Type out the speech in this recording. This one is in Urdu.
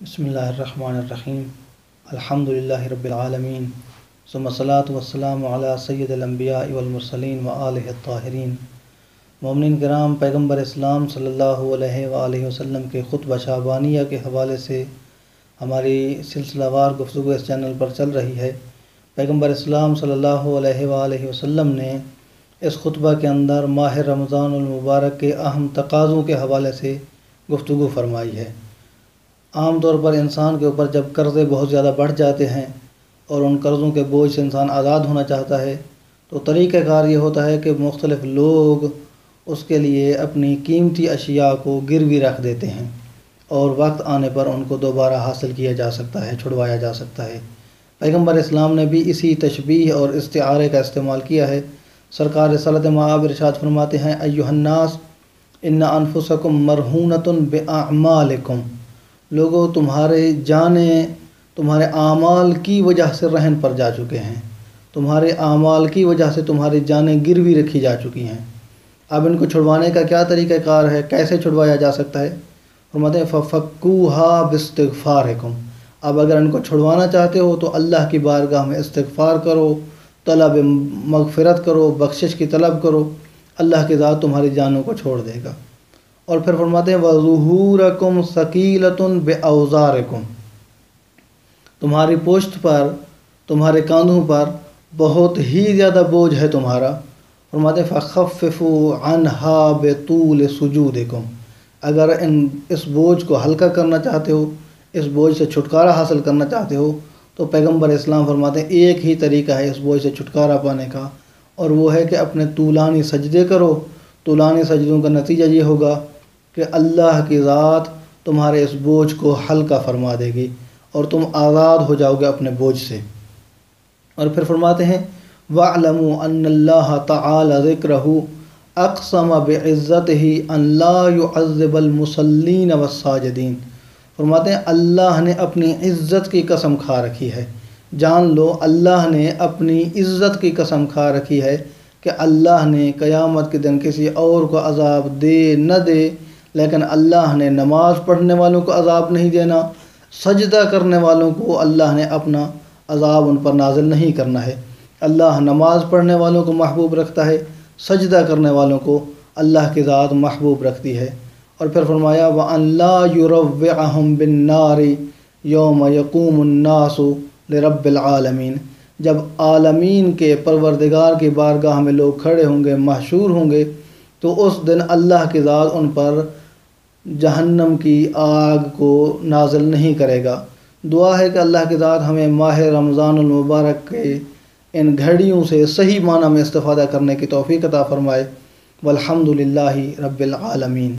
بسم اللہ الرحمن الرحیم الحمدللہ رب العالمین ثم الصلاۃ والسلام علی سید الانبیاء والمرسلین وآلہ الطاہرین۔ مومنین کرام، پیغمبر اسلام صلی اللہ علیہ وآلہ وسلم کے خطبہ شعبانیہ کے حوالے سے ہماری سلسلہ وار گفتگو اس چینل پر چل رہی ہے۔ پیغمبر اسلام صلی اللہ علیہ وآلہ وسلم نے اس خطبہ کے اندر ماہ رمضان المبارک کے اہم تقاضوں کے حوالے سے گفتگو فرمائی ہے۔ عام طور پر انسان کے اوپر جب قرضے بہت زیادہ بڑھ جاتے ہیں اور ان قرضوں کے بوجھ سے انسان آزاد ہونا چاہتا ہے تو طریقہ کار یہ ہوتا ہے کہ مختلف لوگ اس کے لیے اپنی قیمتی اشیاء کو گروی رکھ دیتے ہیں اور وقت آنے پر ان کو دوبارہ حاصل کیا جا سکتا ہے، چھڑوایا جا سکتا ہے۔ پیغمبر اسلام نے بھی اسی تشبیہ اور استعارے کا استعمال کیا ہے۔ سرکار رسالت مآب ارشاد فرماتے ہیں: ایھا الناس ان انفسکم مرہونۃ باعمالکم، لوگوں تمہارے جانیں تمہارے اعمال کی وجہ سے رہن پر جا چکے ہیں، تمہارے اعمال کی وجہ سے تمہاری جانیں گروی رکھی جا چکی ہیں۔ اب ان کو چھڑوانے کا کیا طریقہ کار ہے، کیسے چھڑوایا جا سکتا ہے؟ فرماتے ہیں ففکوھا باستغفارکم، اب اگر ان کو چھڑوانا چاہتے ہو تو اللہ کی بارگاہ میں استغفار کرو، طلب مغفرت کرو، بخشش کی طلب کرو، اللہ کی ذات تمہاری جانوں کو چھوڑ دے گا۔ اور پھر فرماتے ہیں وَظُہُورَکُمْ ثَقِیلَةٌ بِأَوْزَارِکُمْ، تمہاری پشت پر، تمہارے کاندھوں پر بہت ہی زیادہ بوجھ ہے تمہارا۔ فرماتے ہیں فَخَفِّفُوا عَنْہَا بِطُولِ سُجُودِکُمْ، اگر اس بوجھ کو ہلکا کرنا چاہتے ہو، اس بوجھ سے چھٹکارا حاصل کرنا چاہتے ہو تو پیغمبر اسلام فرماتے ہیں ایک ہی طریقہ ہے اس بوجھ سے چھٹکارا پانے کا، اور وہ ہے کہ اپنے طولانی سجدے کرو۔ طولانی سجدوں کا نتیجہ یہ ہوگا کہ اللہ کی ذات تمہارے اس بوجھ کو ہلکا فرما دے گی اور تم آزاد ہو جاؤ گے اپنے بوجھ سے۔ اور پھر فرماتے ہیں وَاعْلَمُوا أَنَّ اللَّهَ تَعَالَى ذِكْرَهُ أَقْسَمَ بِعِزَّتِهِ أَنْ لَا يُعَذِّبَ الْمُصَلِّينَ وَالسَّاجِدِينَ، فرماتے ہیں اللہ نے اپنی عزت کی قسم کھا رکھی ہے، جان لو اللہ نے اپنی عزت کی قسم کھا رکھی ہے کہ اللہ نے قیامت کے دن کسی اور کو عذاب دے نہ دے، لیکن اللہ نے نماز پڑھنے والوں کو عذاب نہیں دینا، سجدہ کرنے والوں کو اللہ نے اپنا عذاب ان پر نازل نہیں کرنا ہے۔ اللہ نماز پڑھنے والوں کو محبوب رکھتا ہے، سجدہ کرنے والوں کو اللہ کی ذات محبوب رکھتی ہے۔ اور پھر فرمایا وَأَن لَا يُرَوِّعَهُم بِالنَّارِ يَوْمَ يَقُومُ النَّاسُ لِرَبِّ الْعَالَمِينَ، جب عالمین کے پروردگار کی بارگاہ میں لوگ کھڑے ہوں گے، محشور ہوں گے، تو اس دن اللہ کی ذات ان پر جہنم کی آگ کو نازل نہیں کرے گا۔ دعا ہے کہ اللہ کی ذات ہمیں ماہ رمضان المبارک کے ان گھڑیوں سے صحیح معنی میں استفادہ کرنے کی توفیق عطا فرمائے۔ والحمد للہ رب العالمین۔